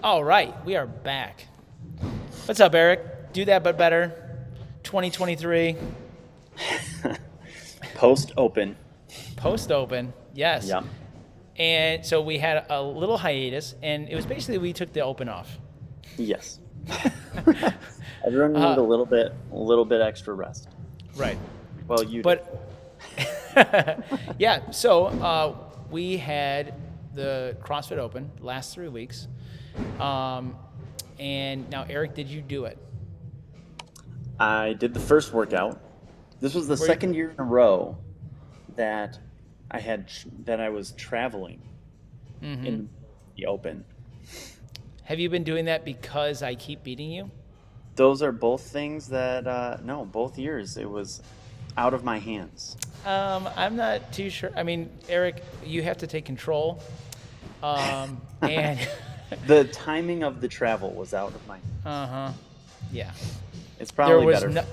All right, we are back. What's up, Eric? Do that but better. 2023 Post Open. post open. Yes. Yep. And so we had a little hiatus, and it was basically we took the open off. Yes. Everyone needed Uh, a little bit extra rest. right. Well, you did. But yeah, so we had the CrossFit Open last 3 weeks. And now, Eric, did you do it? I did the first workout. This was the Were you- second year in a row that I was traveling in the Open. Have you been doing that because I keep beating you? Those are both things that no, both years it was out of my hands. I'm not too sure. I mean, Eric, you have to take control. And The timing of the travel was out of my hands. yeah, It's there probably was better. no.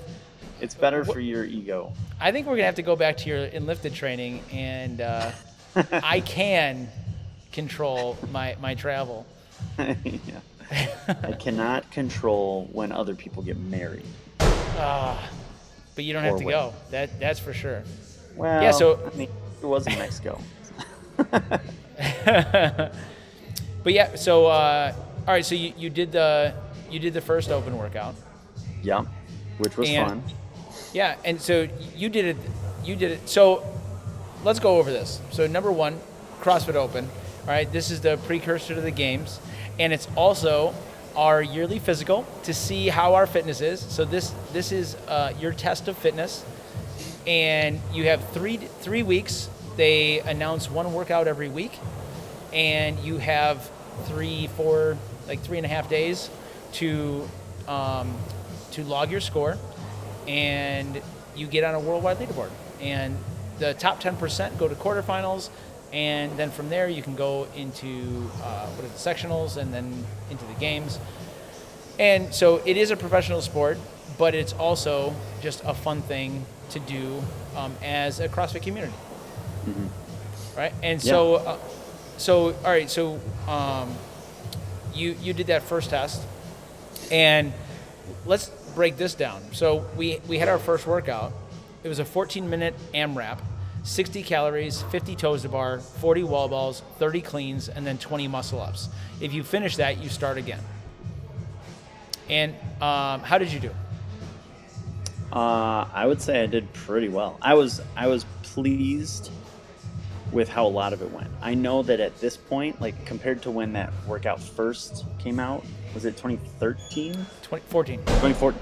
It's better for your ego. I think we're gonna have to go back to your enlifted training, and I can control my travel. Yeah. I cannot control when other people get married. But you don't have Or to when. go. That's for sure. Well, Yeah, so- I mean, it was in Mexico. But yeah, so all right, so you did the first open workout. Yep, which was And- fun. Yeah, and so you did it. So let's go over this. So number one, CrossFit Open. All right, this is the precursor to the games, and it's also our yearly physical to see how our fitness is. So this is your test of fitness, and you have three weeks. They announce one workout every week, and you have 3.5 days to log your score, and you get on a worldwide leaderboard. And the top 10% go to quarterfinals, and then from there you can go into the sectionals, and then into the games. And so it is a professional sport, but it's also just a fun thing to do as a CrossFit community, right? And so all right, so you did that first test, and let's break this down. So we had our first workout. It was a 14-minute AMRAP, 60 calories, 50 toes to bar, 40 wall balls, 30 cleans, and then 20 muscle ups. If you finish that, you start again. And how did you do? I would say I did pretty well. I was pleased with how a lot of it went. I know that at this point, like compared to when that workout first came out, was it 2013? 2014. 2014.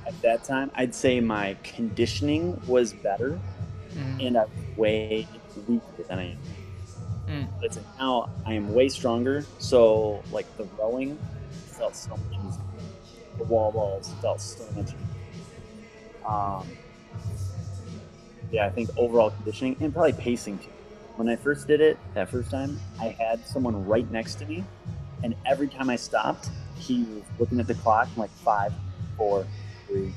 At that time, I'd say my conditioning was better, and I was way weaker than I am. But now I am way stronger. So like the rowing felt so much easier. The wall balls felt so much easier. Yeah, I think overall conditioning and probably pacing too. When I first did it that first time, I had someone right next to me, and every time I stopped, he was looking at the clock, like 5, 4, 3, 2,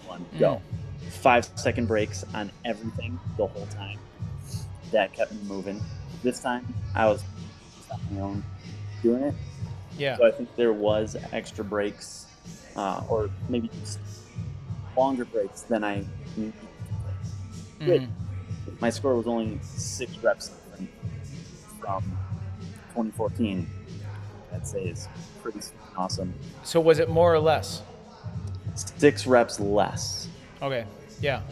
1, go. 5-second breaks on everything the whole time. That kept me moving. This time, I was on my own doing it. Yeah. So I think there was extra breaks, or maybe just longer breaks than I needed. Good. My score was only 6 reps different from 2014. I'd say is pretty awesome. So was it more or less? 6 reps less. Okay. Yeah.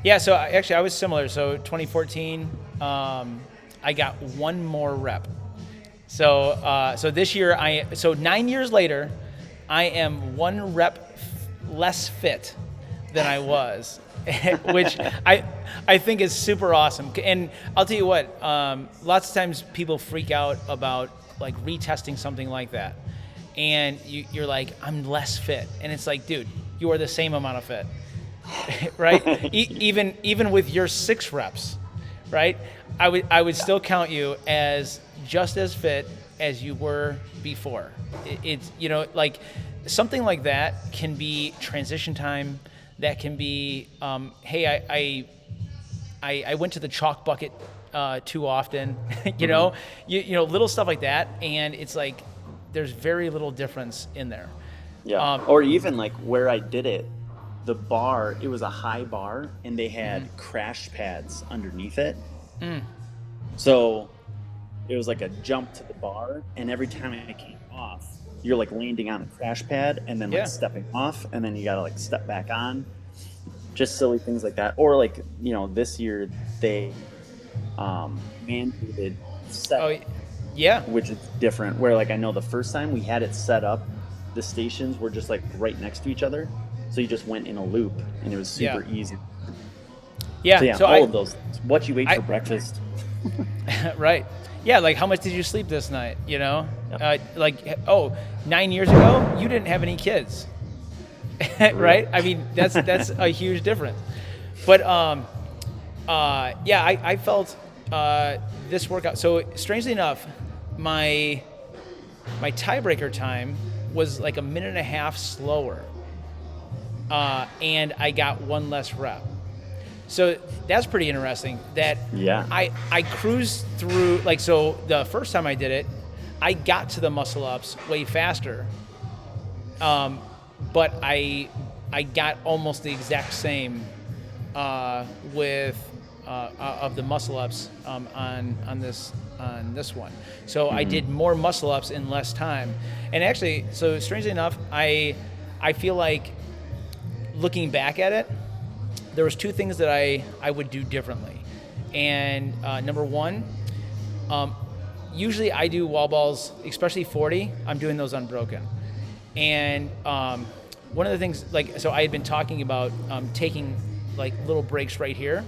Yeah. So actually, I was similar. So 2014, I got one more rep. So this year, 9 years later, I am 1 rep less fit than I was, which I think is super awesome. And I'll tell you what, lots of times people freak out about like retesting something like that, and you're like, I'm less fit, and it's like, dude, you are the same amount of fit, right? Even with your 6 reps, right? I would still count you as just as fit as you were before. It's like something like that can be transition time. That can be, hey, I went to the chalk bucket too often, you know, you know, little stuff like that. And it's like, there's very little difference in there. Yeah. Or even like where I did it, the bar, it was a high bar and they had crash pads underneath it. So it was like a jump to the bar, and every time it came off, you're like landing on a crash pad and then like stepping off, and then you gotta like step back on. Just silly things like that. Or like, you know, this year they mandated set, which is different. Where like I know the first time we had it set up, the stations were just like right next to each other, so you just went in a loop, and it was super easy. Yeah. So all of those things. What you ate for breakfast. Right. Yeah, like how much did you sleep this night, you know? Like, 9 years ago, you didn't have any kids, right? I mean, that's a huge difference. But, I felt this workout. So strangely enough, my tiebreaker time was like a minute and a half slower, and I got one less rep. So that's pretty interesting that I cruised through, like, so the first time I did it, I got to the muscle ups way faster. But I got almost the exact same with of the muscle ups on this one. So I did more muscle ups in less time. And actually, so strangely enough, I feel like looking back at it, there was two things that I would do differently. And number one, usually I do wall balls, especially 40, I'm doing those unbroken. And one of the things, like, so I had been talking about taking like little breaks right here.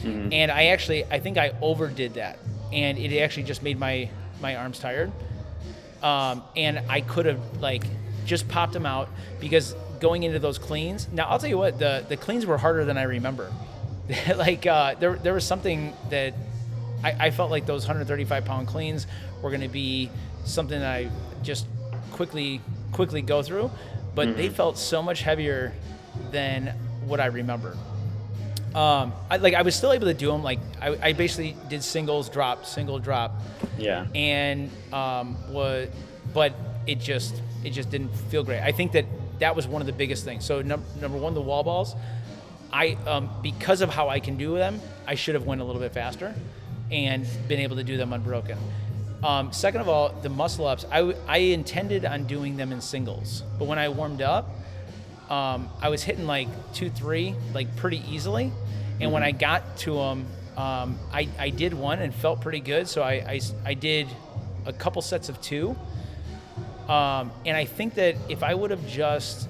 And I think I overdid that. And it actually just made my arms tired. And I could have like just popped them out, because going into those cleans, now I'll tell you what, the cleans were harder than I remember. Like there was something that I felt like those 135 pound cleans were going to be something that I just quickly go through, but they felt so much heavier than what I remember. I was still able to do them. Like I basically did single drop. Yeah. And but it just didn't feel great. I think that was one of the biggest things. So number one, the wall balls, I because of how I can do them, I should have went a little bit faster and been able to do them unbroken. Second of all, the muscle ups, I intended on doing them in singles, but when I warmed up, I was hitting like 2-3 like pretty easily, and when I got to them, I did one and felt pretty good. So I did a couple sets of 2. And I think that if I would have just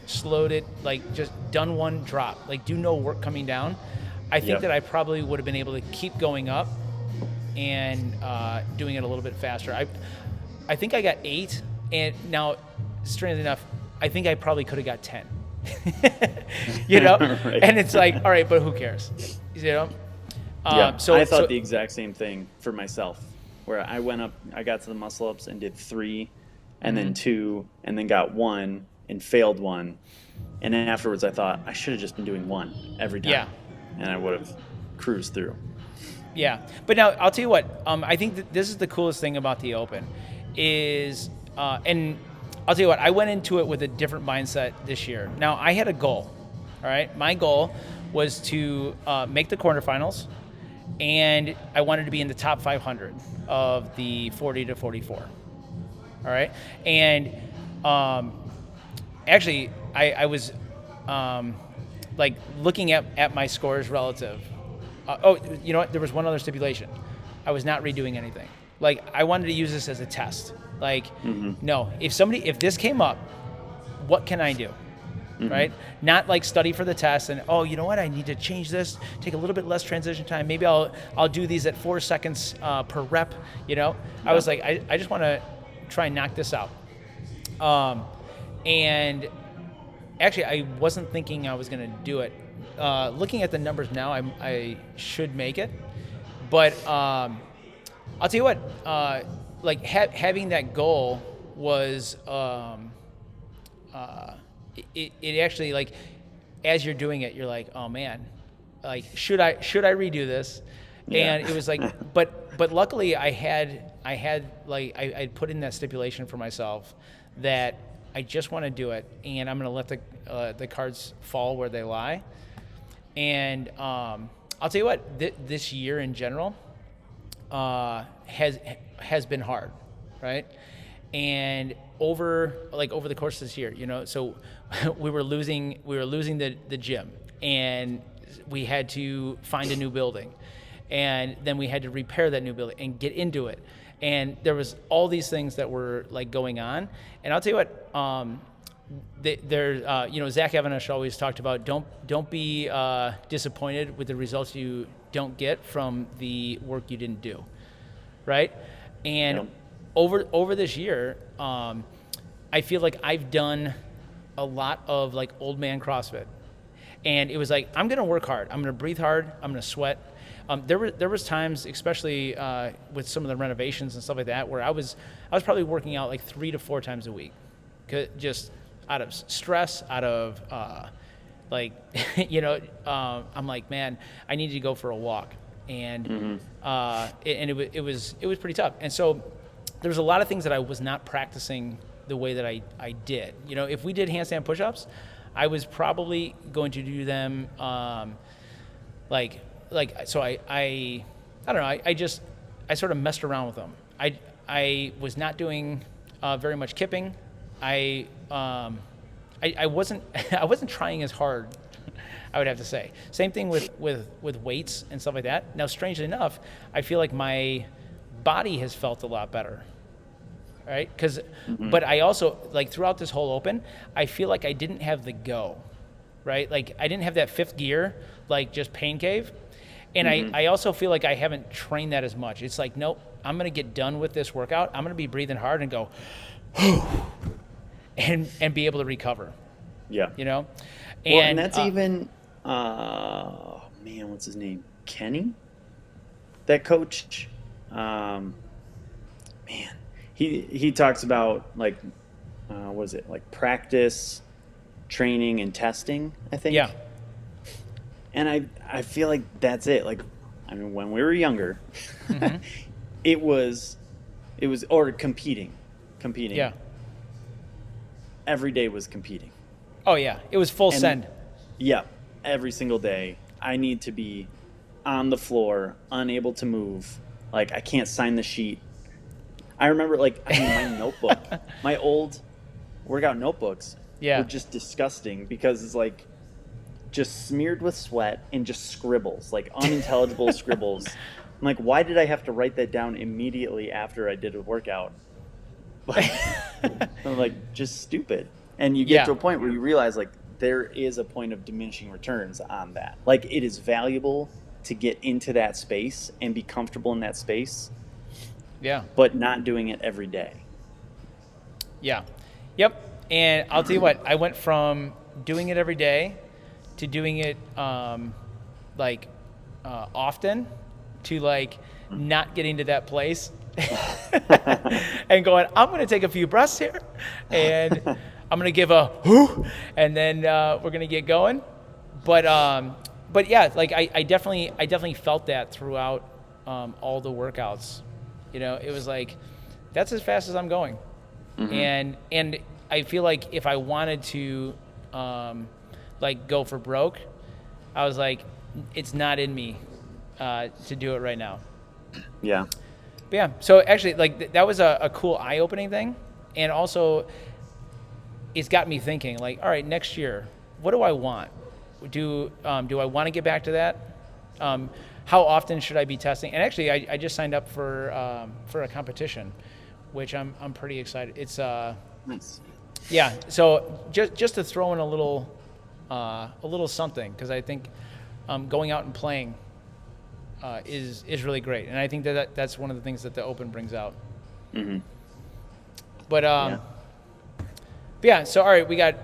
slowed it, like just done one drop, like do no work coming down, I think that I probably would have been able to keep going up and doing it a little bit faster. I think I got 8, and now, strangely enough, I think I probably could have got 10. You know? Right. And it's like, all right, but who cares? You know? So I thought the exact same thing for myself, where I went up, I got to the muscle ups and did 3, and then 2, and then got 1 and failed 1. And then afterwards I thought I should have just been doing 1 every time. Yeah. And I would have cruised through. Yeah. But now I'll tell you what, I think that this is the coolest thing about the Open is, and I'll tell you what, I went into it with a different mindset this year. Now I had a goal, all right? My goal was to make the quarterfinals, and I wanted to be in the top 500 of the 40 to 44. All right. And actually, I was like looking at my scores relative. You know what? There was one other stipulation. I was not redoing anything. Like, I wanted to use this as a test. Like, no, if this came up, what can I do? Right? Not like study for the test and, you know what, I need to change this, take a little bit less transition time. Maybe I'll do these at 4 seconds per rep, you know? Yeah. I was like, I just want to try and knock this out. And actually, I wasn't thinking I was going to do it. Looking at the numbers now, I should make it. But I'll tell you what, like having that goal was, it actually, like, as you're doing it, you're like, oh man, like should I redo this? And it was like, but luckily I put in that stipulation for myself that I just want to do it, and I'm going to let the cards fall where they lie. And I'll tell you what, this year in general has been hard, right? And over the course of this year, so we were losing the gym, and we had to find a new building, and then we had to repair that new building and get into it. And there was all these things that were like going on. And I'll tell you what, Zach Evanish always talked about don't be disappointed with the results you don't get from the work you didn't do, right? And over this year, I feel like I've done a lot of like old man CrossFit, and it was like, I'm gonna work hard, I'm gonna breathe hard, I'm gonna sweat. There was times, especially with some of the renovations and stuff like that, where I was probably working out like 3 to 4 times a week, just out of stress, out of I'm like, man, I need to go for a walk, and it was pretty tough. And so there was a lot of things that I was not practicing the way that I did. If we did handstand push-ups, I was probably going to do them so I don't know, I sort of messed around with them. I was not doing very much kipping. I wasn't trying as hard, I would have to say. Same thing with weights and stuff like that. Now, strangely enough, I feel like my body has felt a lot better, right? But I also, like, throughout this whole Open, I feel like I didn't have the go, right? Like, I didn't have that fifth gear, like just pain cave. And I also feel like I haven't trained that as much. It's like, nope, I'm going to get done with this workout. I'm going to be breathing hard and go, and be able to recover. Yeah. And that's even, what's his name? Kenny? That coach? He talks about like, like practice, training, and testing, I think. Yeah. And I feel like that's it. Like, I mean, when we were younger, it was or competing. Yeah. Every day was competing. Oh yeah, it was full send. Yeah, every single day. I need to be on the floor, unable to move. Like, I can't sign the sheet. I remember, my notebook, my old workout notebooks were just disgusting because it's like just smeared with sweat and just scribbles, like unintelligible scribbles. I'm like, why did I have to write that down immediately after I did a workout? I'm like, just stupid. And you get to a point where you realize, like, there is a point of diminishing returns on that. Like, it is valuable to get into that space and be comfortable in that space. Yeah. But not doing it every day. Yeah. Yep. And I'll tell you what, I went from doing it every day to doing it often to like not getting to that place and going, I'm going to take a few breaths here and I'm going to give a whoo, and then we're going to get going. But yeah, like I definitely felt that throughout all the workouts. It was like, that's as fast as I'm going. And I feel like if I wanted to go for broke, I was like, it's not in me to do it right now. Yeah. But yeah, so actually, like, that was a cool eye-opening thing. And also, it's got me thinking, like, all right, next year, what do I want? Do I want to get back to that? How often should I be testing? And actually, I just signed up for a competition, which I'm pretty excited. It's nice. Yeah. So just to throw in a little something, because I think going out and playing is really great, and I think that's one of the things that the Open brings out. But yeah. So all right, we got.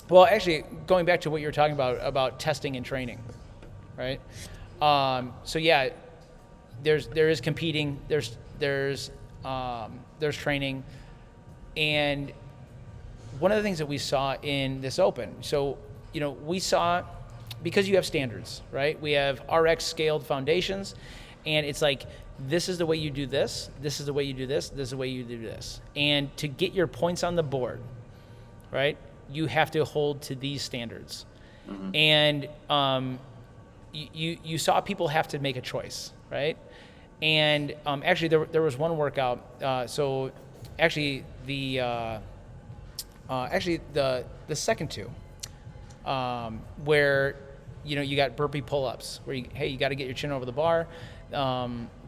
Well, actually, going back to what you were talking about testing and training, right? So yeah, there is competing. There's training, and one of the things that we saw in this Open. So we saw because you have standards, right? We have RX scaled foundations, and it's like, this is the way you do this, this is the way you do this, this is the way you do this. And to get your points on the board, right, you have to hold to these standards. Mm-hmm. And you saw people have to make a choice, right? And actually, there was one workout. So actually, the second two, where you got burpee pull-ups, where you got to get your chin over the bar.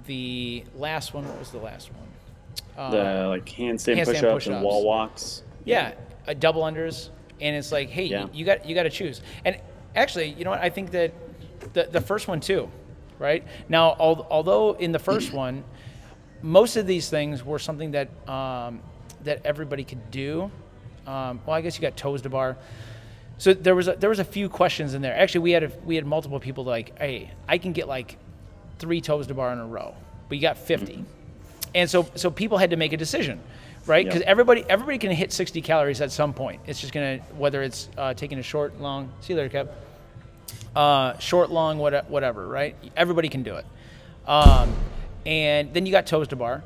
The last one, what was the last one? The like handstand push-ups and wall walks. Yeah, double unders, and it's like, hey, you got to choose. And actually, you know what? I think that the first one too, right? Now, although in the first one, most of these things were something that that everybody could do. Well, I guess you got toes to bar. So there was a few questions in there. Actually, we had multiple people like, hey, I can get like 3 toes to bar in a row, but you got 50. Mm-hmm. And so people had to make a decision, right? Because everybody can hit 60 calories at some point. It's just gonna, whether it's taking a short, long, see you later, Kev. Short, long, whatever, right? Everybody can do it. And then you got toes to bar,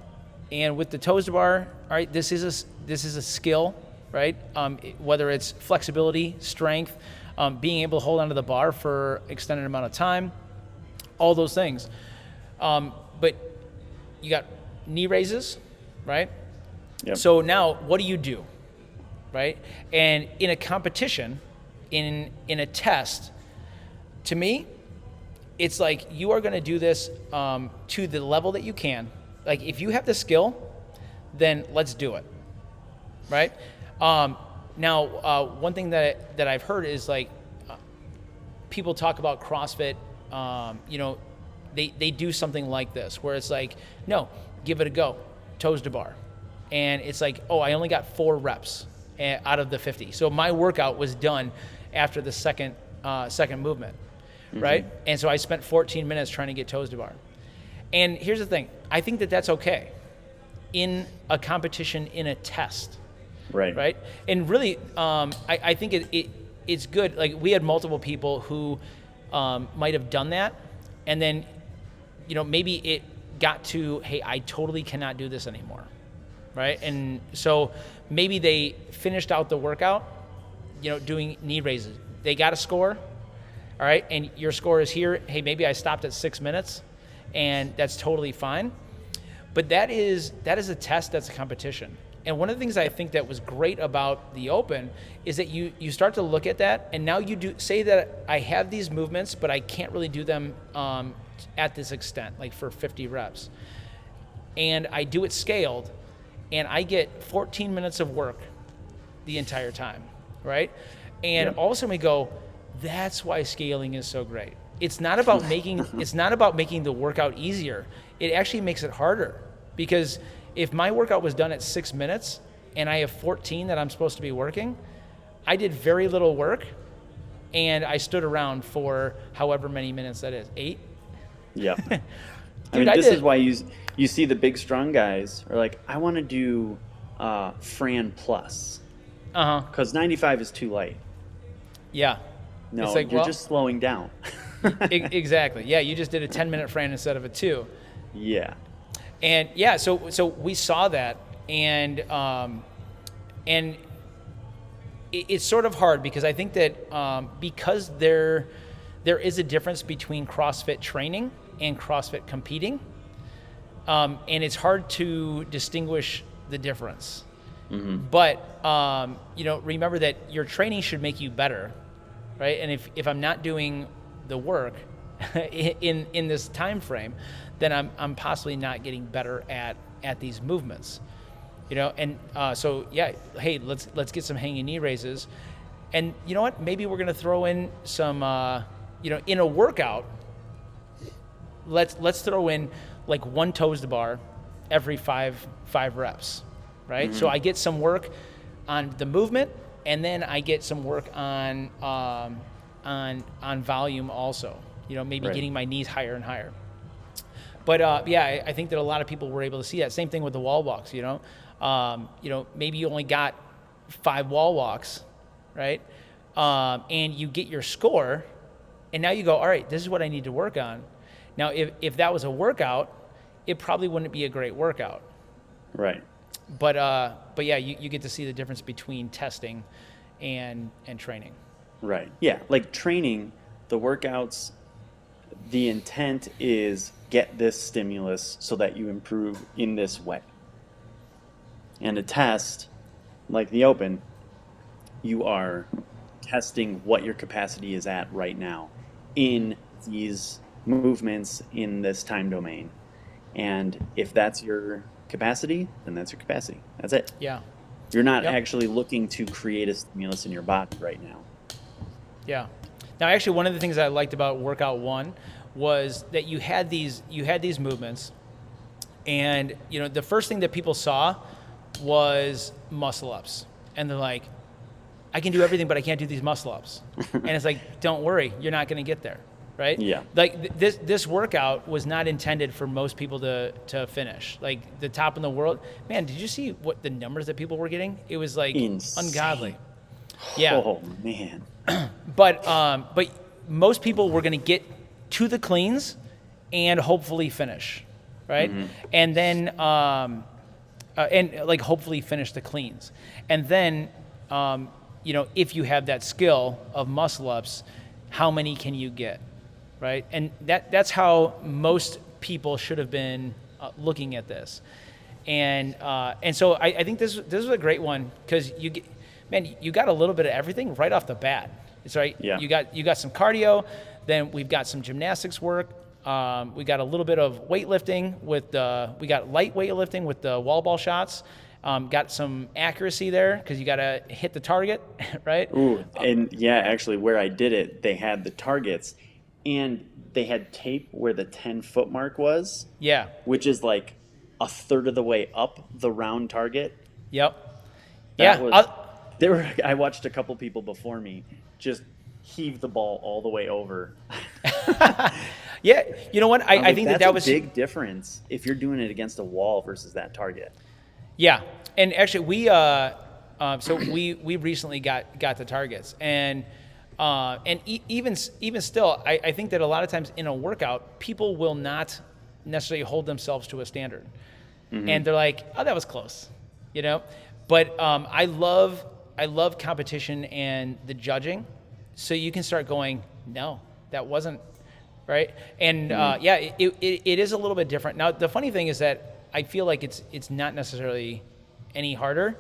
and with the toes to bar, all right, this is a skill, right? Whether it's flexibility, strength, being able to hold onto the bar for extended amount of time, all those things. But you got knee raises, right? Yep. So now what do you do, right? And in a competition, in a test, to me, it's like you are going to do this to the level that you can. Like if you have the skill, then let's do it, right? Now, one thing that I've heard is like people talk about CrossFit. They do something like this where it's like, no, give it a go, toes to bar, and it's like, oh, I only got 4 reps out of the 50. So my workout was done after the second movement. Mm-hmm. Right? And so I spent 14 minutes trying to get toes to bar. And here's the thing. I think that that's okay in a competition, in a test. Right. Right? And really, I think it's good. Like we had multiple people who might have done that. And then, maybe it got to, hey, I totally cannot do this anymore. Right? And so maybe they finished out the workout, doing knee raises. They got a score. All right, and your score is here. Hey, maybe I stopped at 6 minutes, and that's totally fine. But that is a test. That's a competition. And one of the things I think that was great about the Open is that you start to look at that, and now you do say that I have these movements, but I can't really do them at this extent, like for 50 reps. And I do it scaled, and I get 14 minutes of work the entire time, right? And all of a sudden we go, that's why scaling is so great. It's not about making the workout easier. It actually makes it harder, because if my workout was done at 6 minutes and I have 14 that I'm supposed to be working, I did very little work and I stood around for however many minutes that is, 8. Yeah. Dude, this is why you see the big strong guys are like, I want to do Fran plus. Because 95 is too light. Yeah. No, it's like, you're just slowing down. Exactly. Yeah, you just did a 10-minute Fran instead of a 2. Yeah. And yeah, so we saw that, and it's sort of hard because I think that because there is a difference between CrossFit training and CrossFit competing, and it's hard to distinguish the difference. Mm-hmm. But remember that your training should make you better. Right, and if I'm not doing the work in this time frame, then I'm possibly not getting better at these movements, And so yeah, hey, let's get some hanging knee raises, and you know what? Maybe we're gonna throw in some, in a workout. Let's throw in like 1 toes to bar every 5 reps, right? Mm-hmm. So I get some work on the movement. And then I get some work on volume also, maybe getting my knees higher and higher. But I think that a lot of people were able to see that. Same thing with the wall walks, maybe you only got 5 wall walks, right? And you get your score, And now you go, all right, this is what I need to work on. Now, if that was a workout, it probably wouldn't be a great workout. Right. But yeah, you get to see the difference between testing and training. Right. Yeah. Like training, the workouts, the intent is get this stimulus so that you improve in this way. And a test, like the open, you are testing what your capacity is at right now in these movements in this time domain. And if that's your capacity, then that's your capacity. That's it. Yeah. You're not Yep. actually looking to create a stimulus in your body right now. Yeah. Now, actually, one of the things I liked about workout 1 was that you had these movements, and the first thing that people saw was muscle ups, and they're like, I can do everything, but I can't do these muscle ups. And it's like, don't worry, you're not going to get there, right? Yeah. Like this workout was not intended for most people to finish. Like the top in the world, man. Did you see what the numbers that people were getting? It was like Insane. ungodly. Yeah. Oh man. But most people were going to get to the cleans and hopefully finish, right? Mm-hmm. And then and like hopefully finish the cleans, and then if you have that skill of muscle ups, how many can you get, right? And that's how most people should have been looking at this, and so I think this was a great one because you got a little bit of everything right off the bat. It's right. Yeah. You got some cardio, then we've got some gymnastics work. We got a little bit of weightlifting we got light weightlifting with the wall ball shots. Got some accuracy there because you got to hit the target, right? Ooh, and yeah, actually, where I did it, they had the targets, and they had tape where the 10-foot mark was. Yeah. Which is like a third of the way up the round target. Yep. That Yeah. was, I watched a couple people before me just heave the ball all the way over. Yeah, you know what? I think that was a big difference if you're doing it against a wall versus that target. Yeah, and actually we recently got the targets, and even still, I think that a lot of times in a workout, people will not necessarily hold themselves to a standard, and they're like, oh, that was close, But I love competition and the judging, so you can start going, no, that wasn't. Right. And it is a little bit different. Now, the funny thing is that I feel like it's not necessarily any harder.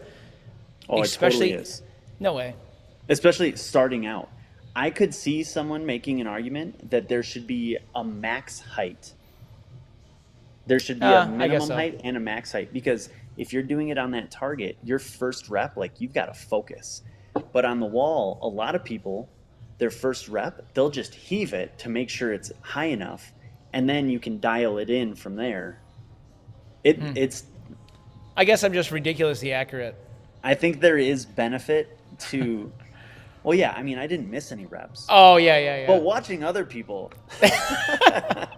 Oh, especially, it totally is. No way. Especially starting out. I could see someone making an argument that there should be a max height. There should be a minimum height and a max height. Because if you're doing it on that target, your first rep, like you've got to focus. But on the wall, a lot of people, their first rep, they'll just heave it to make sure it's high enough, and then you can dial it in from there. It's. I guess I'm just ridiculously accurate. I think there is benefit to. Well, yeah. I mean, I didn't miss any reps. Oh yeah. But watching other people, I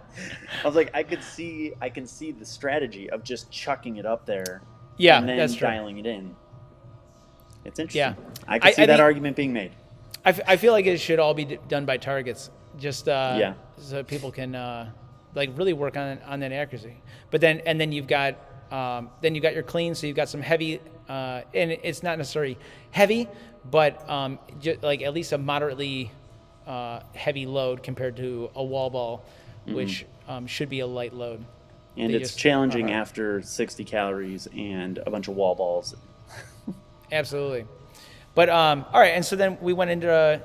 was like, I can see the strategy of just chucking it up there. Yeah, and then that's true. dialing it in. It's interesting. Yeah. I can see that argument being made. I feel like it should all be done by targets, just so people can really work on that accuracy. But then you've got your clean, so you've got some heavy, and it's not necessarily heavy, but like at least a moderately heavy load compared to a wall ball, which should be a light load. And it's challenging after 60 calories and a bunch of wall balls. Absolutely. But all right, and so then we went into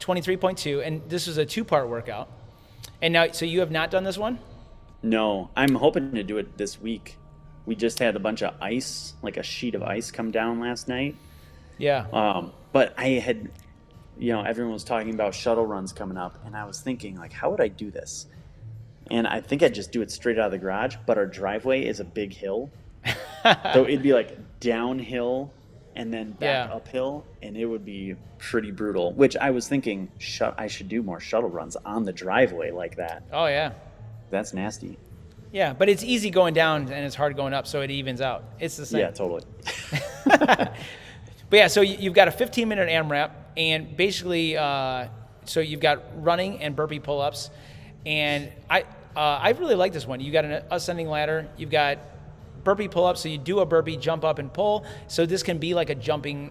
23.2, and this was a 2-part workout. And now, so you have not done this one? No, I'm hoping to do it this week. We just had a bunch of ice, like a sheet of ice, come down last night. Yeah. But I had, everyone was talking about shuttle runs coming up, and I was thinking, like, how would I do this? And I think I'd just do it straight out of the garage, but our driveway is a big hill. So it'd be like downhill and then back uphill, and it would be pretty brutal, which I was thinking I should do more shuttle runs on the driveway like that. Oh, yeah. That's nasty. Yeah, but it's easy going down and it's hard going up, so it evens out. It's the same. Yeah, totally. But yeah, so you've got a 15-minute AMRAP, and basically so you've got running and burpee pull-ups, and I really like this one. You got an ascending ladder. You've got burpee pull-up, so you do a burpee, jump up, and pull. So this can be like a jumping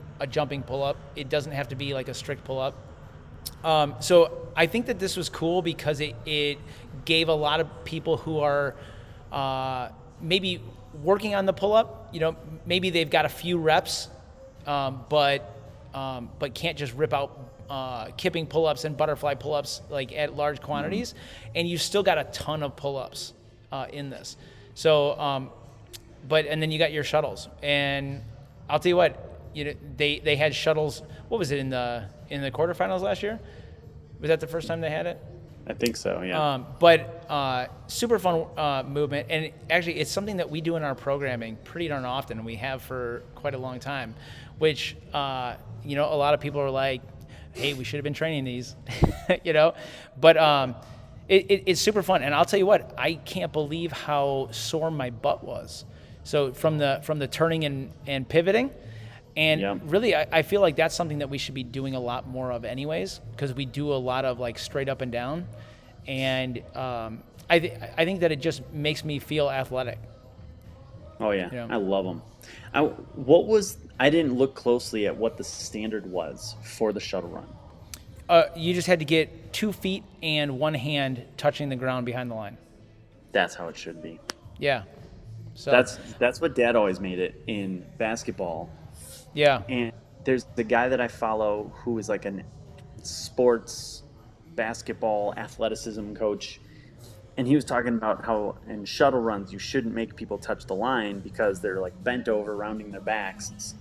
pull-up. It doesn't have to be like a strict pull-up. So I think that this was cool because it gave a lot of people who are maybe working on the pull-up, maybe they've got a few reps, but can't just rip out kipping pull-ups and butterfly pull-ups like at large quantities, and you still got a ton of pull-ups in this. So, and then you got your shuttles, and I'll tell you what, they had shuttles. What was it in the quarterfinals last year? Was that the first time they had it? I think so, yeah. But super fun movement, and actually it's something that we do in our programming pretty darn often, and we have for quite a long time, which a lot of people are like, hey, we should have been training these, but it's super fun. And I'll tell you what, I can't believe how sore my butt was. So from the turning and pivoting. And really, I feel like that's something that we should be doing a lot more of anyways, because we do a lot of like straight up and down. And I think that it just makes me feel athletic. Oh, yeah. I love them. I didn't look closely at what the standard was for the shuttle run. You just had to get 2 feet and one hand touching the ground behind the line. That's how it should be. Yeah. So that's what Dad always made it in basketball. Yeah. And there's the guy that I follow who is like a sports basketball athleticism coach. And he was talking about how in shuttle runs, you shouldn't make people touch the line because they're like bent over, rounding their backs.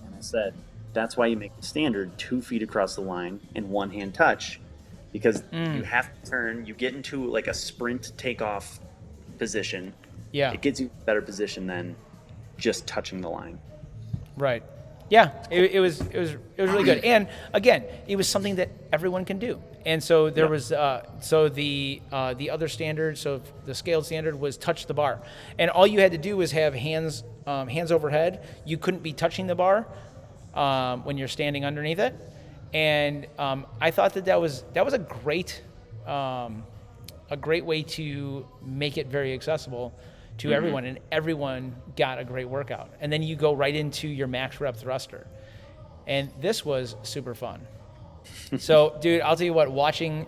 And I said, that's why you make the standard 2 feet across the line and one hand touch, because you have to turn, you get into like a sprint takeoff position. Yeah. It gets you a better position than just touching the line. Right. Yeah, it was really good, and again, it was something that everyone can do. And so there was the other standard. So the scaled standard was touch the bar, and all you had to do was have hands overhead. You couldn't be touching the bar when you're standing underneath it, and I thought that was a great way to make it very accessible to everyone, and everyone got a great workout. And then you go right into your max rep thruster. And this was super fun. So, dude, I'll tell you what, watching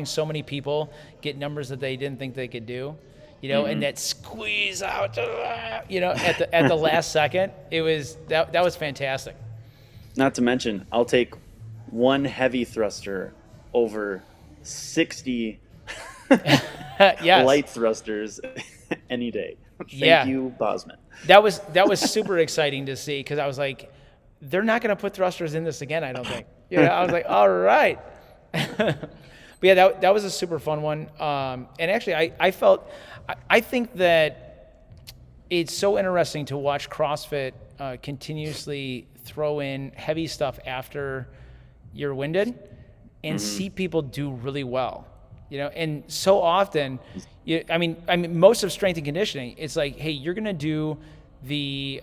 so many people get numbers that they didn't think they could do, and that squeeze out, at the last second, that was fantastic. Not to mention, I'll take one heavy thruster over 60 light thrusters any day. Thank you, Bosman. That was super exciting to see, because I was like, they're not going to put thrusters in this again, I don't think. I was like, all right. But yeah, that was a super fun one. And actually, I think that it's so interesting to watch CrossFit continuously throw in heavy stuff after you're winded and see people do really well. And so often, I mean, most of strength and conditioning, it's like, hey, you're going to do the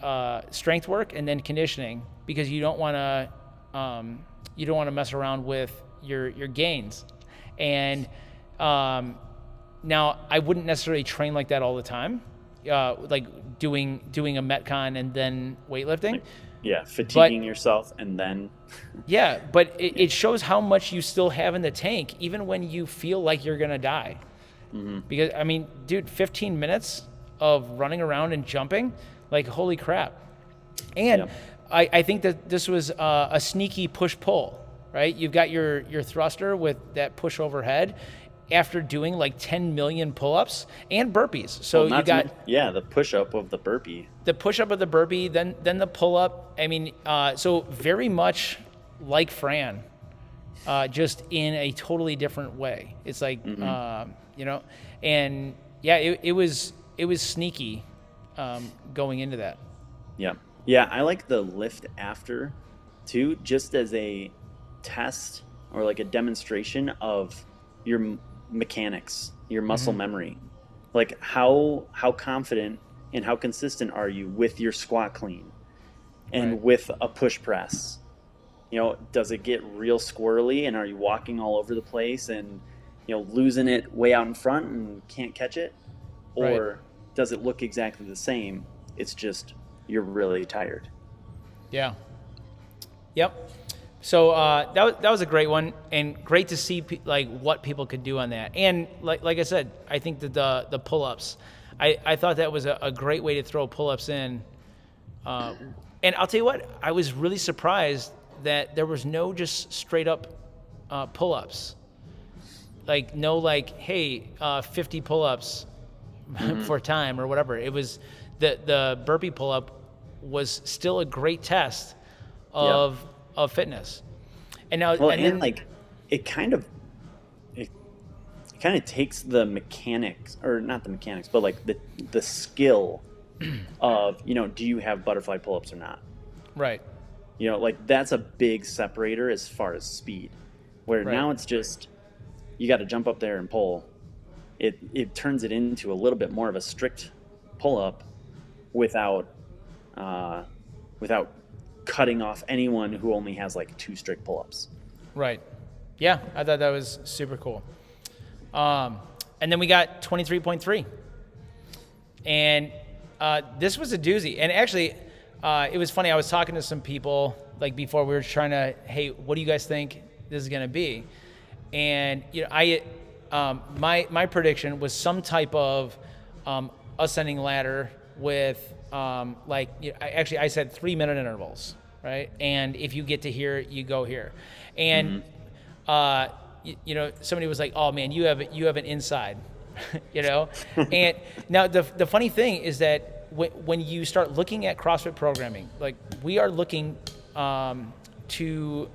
strength work and then conditioning, because you don't want to mess around with your gains. And now I wouldn't necessarily train like that all the time, like doing a Metcon and then weightlifting. Yeah, fatiguing yourself and then... Yeah, but it shows how much you still have in the tank, even when you feel like you're going to die. Because, I mean, dude, 15 minutes of running around and jumping, like, holy crap. And I think that this was a sneaky push-pull, right? You've got your thruster with that push overhead after doing like 10 million pull-ups and burpees. So you got the push-up of the burpee. The push-up of the burpee, then the pull-up. I mean, so very much like Fran, just in a totally different way. It's like, and yeah, it was sneaky going into that. Yeah, I like the lift after too, just as a test or like a demonstration of your mechanics, your muscle memory. Like how confident and how consistent are you with your squat clean and with a push press does it get real squirrely, and are you walking all over the place and, losing it way out in front and can't catch it? Right. Or does it look exactly the same? It's just you're really tired. Yeah. Yep. So that was a great one, and great to see like what people could do on that. And like I said, I think that the pull-ups, I thought that was a great way to throw pull-ups in. And I'll tell you what, I was really surprised that there was no just straight up pull-ups. Like no hey, 50 pull-ups for time or whatever. It was the burpee pull-up was still a great test of fitness. And now, Well, and and then, like it kind of takes the mechanics, or not the mechanics, but like the skill of, do you have butterfly pull-ups or not? right, Like that's a big separator as far as speed. Where Right. now it's just you got to jump up there and pull. It turns it into a little bit more of a strict pull-up without cutting off anyone who only has like 2 strict pull-ups. right. Yeah, I thought that was super cool. And then we got 23.3. And this was a doozy. And actually, it was funny. I was talking to some people like before we were trying to, hey, what do you guys think this is going to be? And my prediction was some type of ascending ladder with I said 3-minute intervals, right? And if you get to here, you go here. And somebody was like, "Oh man, you have an inside," And now the funny thing is that when you start looking at CrossFit programming, like we are looking to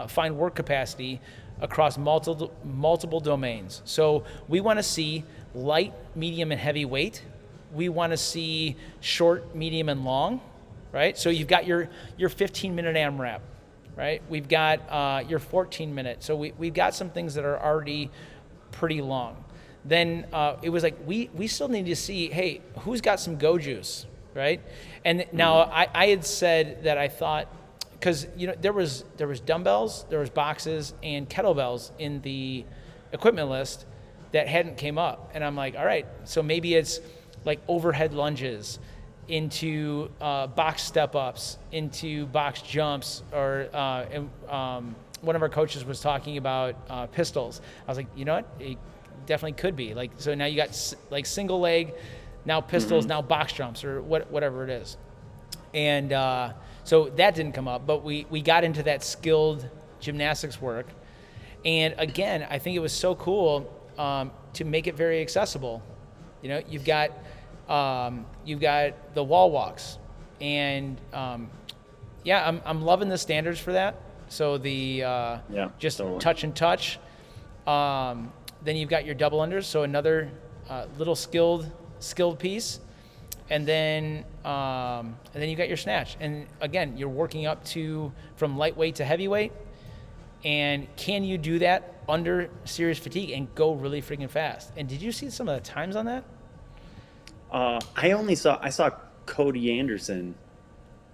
find work capacity across multiple domains. So we want to see light, medium, and heavy weight. We want to see short, medium, and long, right? So you've got your 15-minute AMRAP, right? We've got your 14-minute. So we've got some things that are already pretty long. Then it was like we still need to see, hey, who's got some go juice, right? And now I had said that I thought, because there was dumbbells, there was boxes, and kettlebells in the equipment list that hadn't came up, and I'm like, all right, so maybe it's like overhead lunges into box step ups, into box jumps, or one of our coaches was talking about pistols. I was like, you know what, it definitely could be like, so now you got like single leg, now pistols, now box jumps, or whatever it is. And so that didn't come up, but we got into that skilled gymnastics work. And again, I think it was so cool to make it very accessible. You've got the wall walks, and I'm loving the standards for that. So the just totally. Touch and touch. Then you've got your double unders, so another little skilled piece. And then you got your snatch. And again, you're working up from lightweight to heavyweight. And can you do that under serious fatigue and go really freaking fast? And did you see some of the times on that? I saw Cody Anderson,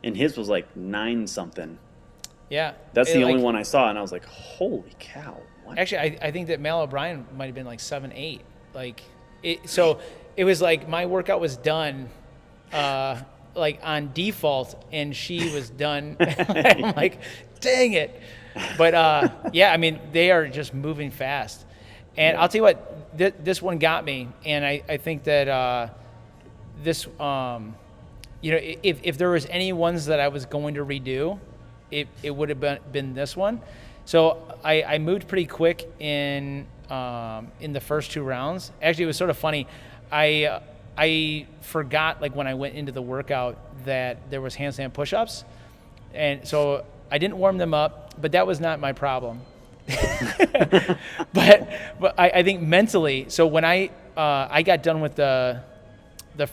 and his was like 9 something. Yeah. That's the only one I saw, and I was like, holy cow. What? Actually, I think that Mal O'Brien might have been like 7-8. So it was like my workout was done like on default, and she was done. I'm like, dang it. But I mean, they are just moving fast. And I'll tell you what, this one got me, and I think that this, if there was any ones that I was going to redo, it would have been this one. So I moved pretty quick in the first 2 rounds. Actually, it was sort of funny. I forgot, like, when I went into the workout that there was handstand push-ups, and so I didn't warm them up, but that was not my problem. but I think mentally, so when I got done with the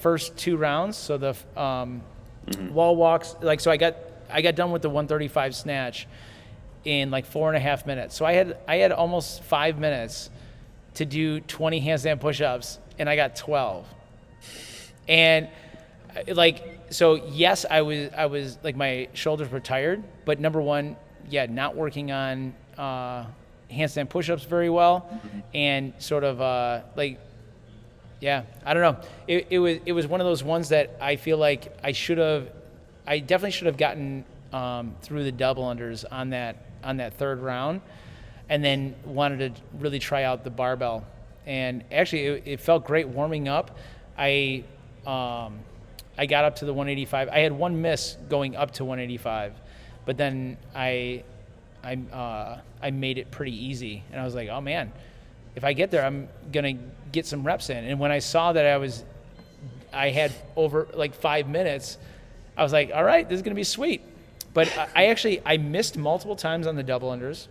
first 2 rounds, so the wall walks, like, so I got done with the 135 snatch in like 4.5 minutes. So I had almost 5 minutes to do 20 handstand push-ups, and I got 12. And like, so yes, I was like, my shoulders were tired, but number one, not working on handstand push-ups very well, and sort of I don't know. It was one of those ones that I feel like I definitely should have gotten through the double unders on that third round, and then wanted to really try out the barbell. And actually, it felt great warming up. I got up to the 185. I had one miss going up to 185, but then I made it pretty easy. And I was like, oh man, if I get there, I'm gonna get some reps in. And when I saw that I had over like 5 minutes, I was like, all right, this is gonna be sweet. But I missed multiple times on the double unders,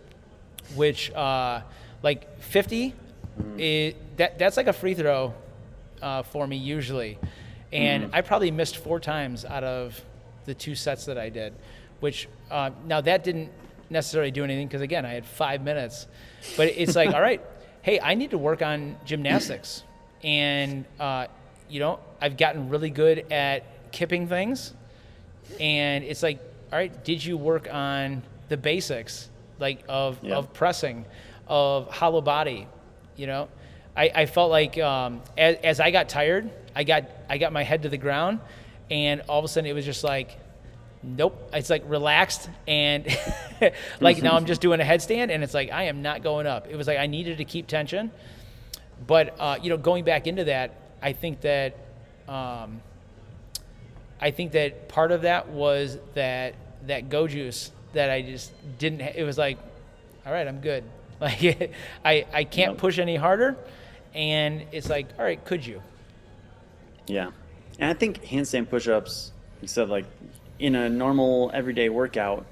which like 50, that's like a free throw for me usually. And I probably missed 4 times out of the 2 sets that I did, which now that didn't necessarily do anything because, again, I had 5 minutes. But it's like, all right, hey, I need to work on gymnastics. And, I've gotten really good at kipping things. And it's like, all right, did you work on the basics, like of pressing, of hollow body, I felt like as I got tired, I got my head to the ground, and all of a sudden it was just like, nope. It's like relaxed, and like now I'm just doing a headstand, and it's like I am not going up. It was like I needed to keep tension, but going back into that, I think that part of that was that go juice that I just didn't. It was like, all right, I'm good. Like I can't push any harder. And it's like, all right, could you? Yeah. And I think handstand push-ups, instead of like in a normal everyday workout,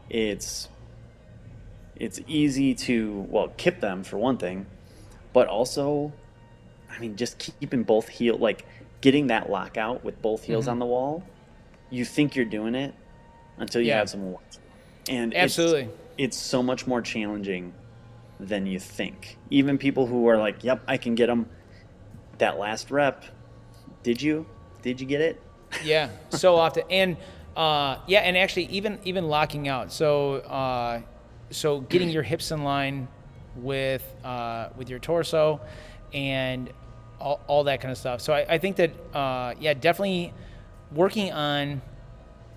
it's easy to, kip them for one thing, but also, just keeping both heels, like getting that lockout with both heels on the wall, you think you're doing it until you have someone watch. And absolutely, it's so much more challenging than you think. Even people who are like, yep, I can get them, that last rep, did you get it? Yeah, so often. And and actually even locking out. So getting your hips in line with your torso and all that kind of stuff. So I think that definitely working on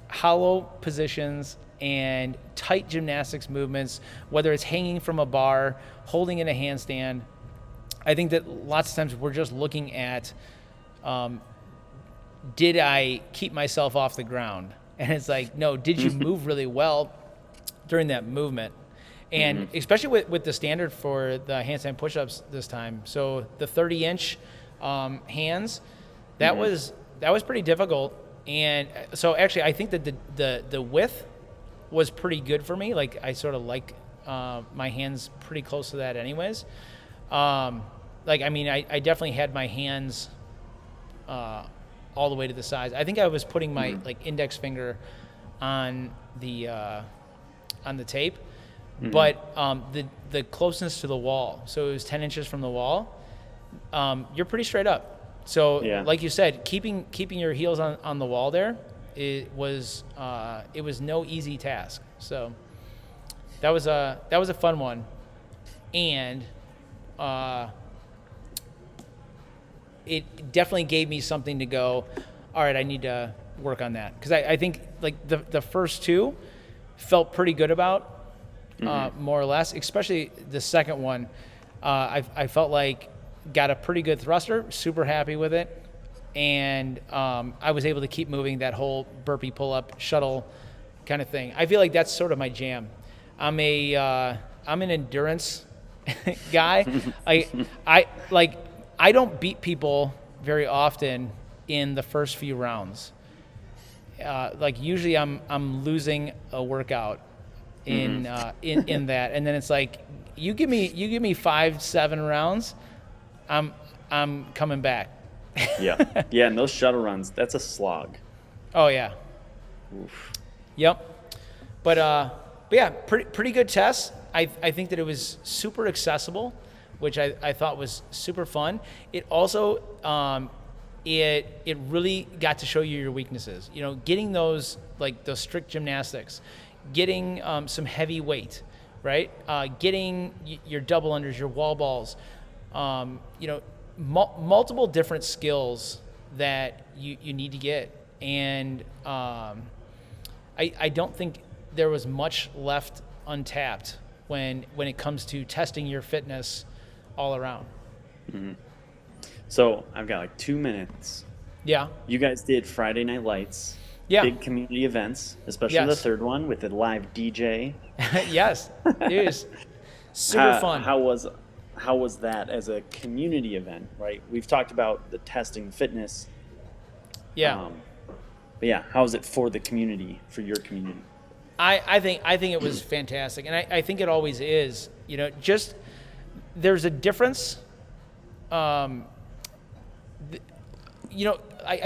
hollow positions and tight gymnastics movements, whether it's hanging from a bar, holding in a handstand. I think that lots of times we're just looking at, did I keep myself off the ground? And it's like, no, did you move really well during that movement? And especially with the standard for the handstand push-ups this time. So the 30-inch hands, that was pretty difficult. And so actually I think that the width was pretty good for me. Like I sort of like my hands pretty close to that anyways. I definitely had my hands all the way to the sides. I think I was putting my index finger on the tape, but the closeness to the wall. So it was 10 inches from the wall. You're pretty straight up. So like you said, keeping your heels on the wall there, it was no easy task. So that was a fun one, and it definitely gave me something to go, all right, I need to work on that, because I think like the first two felt pretty good about, more or less, especially the second one. I felt like got a pretty good thruster, super happy with it. And I was able to keep moving that whole burpee pull-up shuttle kind of thing. I feel like that's sort of my jam. I'm an endurance guy. I don't beat people very often in the first few rounds. Usually I'm losing a workout in that, and then it's like you give me 5-7 rounds, I'm coming back. Yeah, and those shuttle runs, that's a slog. Oh yeah. Oof. Yep. But yeah, pretty good test. I think that it was super accessible, which I thought was super fun. It also it really got to show you your weaknesses. Getting those strict gymnastics, getting some heavy weight, right? Getting your double unders, your wall balls, multiple different skills that you need to get. And I don't think there was much left untapped when it comes to testing your fitness all around. Mm-hmm. So I've got like 2 minutes. Yeah. You guys did Friday Night Lights. Yeah. Big community events, especially Yes. the third one with the live DJ. Yes. It was super fun. How was that as a community event, right? We've talked about the testing fitness. Yeah. But yeah, how is it for the community, for your community? I think it was fantastic, and I think it always is. Just there's a difference. I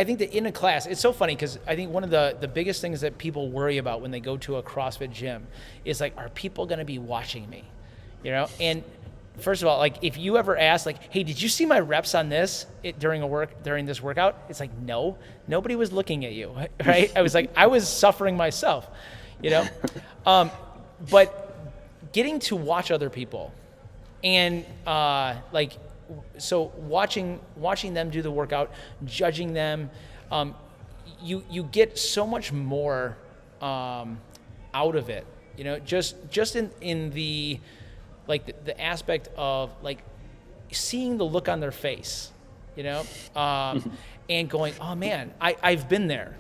think that in a class, it's so funny because I think one of the biggest things that people worry about when they go to a CrossFit gym is like, are people going to be watching me? And first of all, like if you ever ask, like, hey, did you see my reps on this during this workout? It's like, no, nobody was looking at you, right? I was suffering myself, but getting to watch other people and so watching them do the workout, judging them, you get so much more out of it, just in the the aspect of like seeing the look on their face, and going, oh man, I've been there,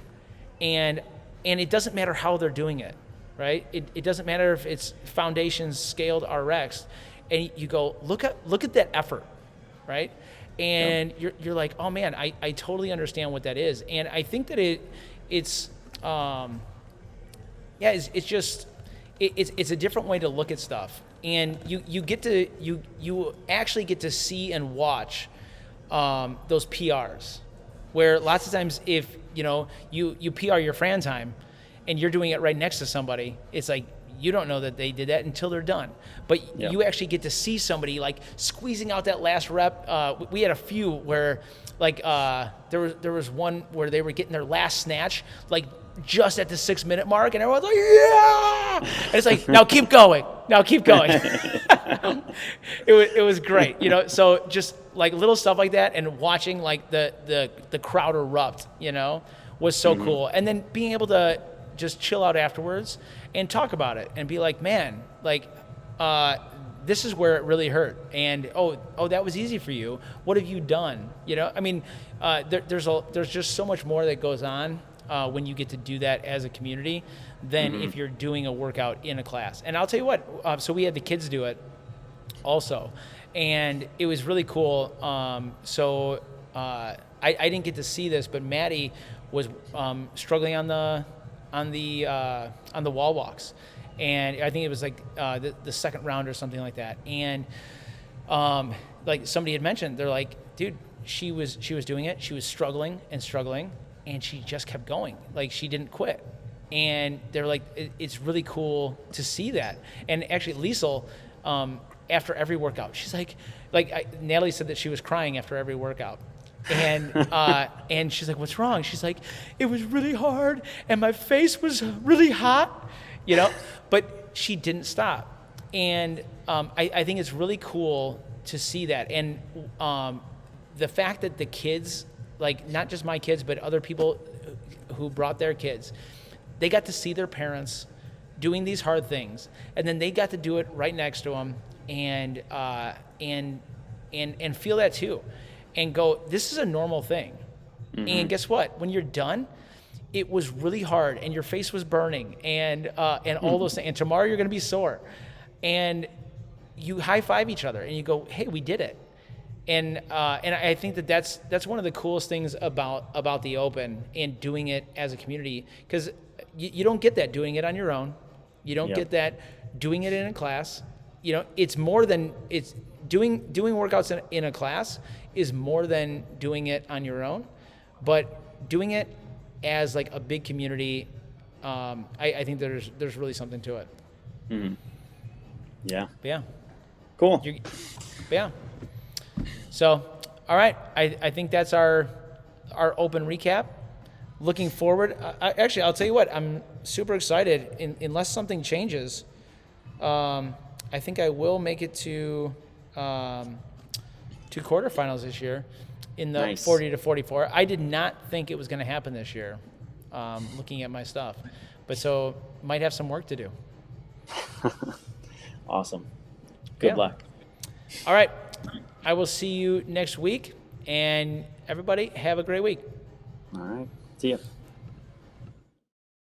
and it doesn't matter how they're doing it, right? It doesn't matter if it's foundations, scaled, RX, and you go, look at that effort, right? And you're like, oh man, I totally understand what that is, and I think that it's just it's a different way to look at stuff, and you actually get to see and watch those PRs, where lots of times if you PR your Fran time and you're doing it right next to somebody, it's like you don't know that they did that until they're done. But you actually get to see somebody like squeezing out that last rep. We had a few where there was one where they were getting their last snatch like just at the 6 minute mark, and everyone's like, yeah! And it's like, now keep going. It was great, so just like little stuff like that, and watching like the crowd erupt, was so cool. And then being able to just chill out afterwards and talk about it and be like, man, this is where it really hurt, and oh that was easy for you. What have you done? There's just so much more that goes on when you get to do that as a community than if you're doing a workout in a class. And I'll tell you what, so we had the kids do it also, and it was really cool. I didn't get to see this, but Maddie was struggling on the wall walks, and I think it was like the second round or something like that. And like somebody had mentioned, they're like, dude, she was doing it, she was struggling, and she just kept going, like she didn't quit. And they're like, it's really cool to see that. And actually, Liesel, after every workout, she's like Natalie said that she was crying after every workout. And she's like, what's wrong? She's like, it was really hard and my face was really hot, but she didn't stop. And I think it's really cool to see that. And the fact that the kids, like not just my kids, but other people who brought their kids, they got to see their parents doing these hard things, and then they got to do it right next to them, and feel that too, and go, this is a normal thing. And guess what? When you're done, it was really hard, and your face was burning, and all those things. And tomorrow you're going to be sore, and you high five each other, and you go, hey, we did it. And I think that's one of the coolest things about the Open and doing it as a community, because you don't get that doing it on your own. You don't get that doing it in a class. It's more than it's doing workouts in a class is more than doing it on your own, but doing it as like a big community, I think there's really something to it. Mm-hmm. Yeah. Yeah. Cool. Yeah. So, all right. I think that's our Open recap. looking forward. Actually, I'll tell you what, I'm super excited. Unless something changes, I think I will make it to quarterfinals this year in the Nice. 40 to 44. I did not think it was going to happen this year, looking at my stuff. But so might have some work to do. Awesome. Good luck. All right. I will see you next week. And everybody, have a great week. All right. See ya.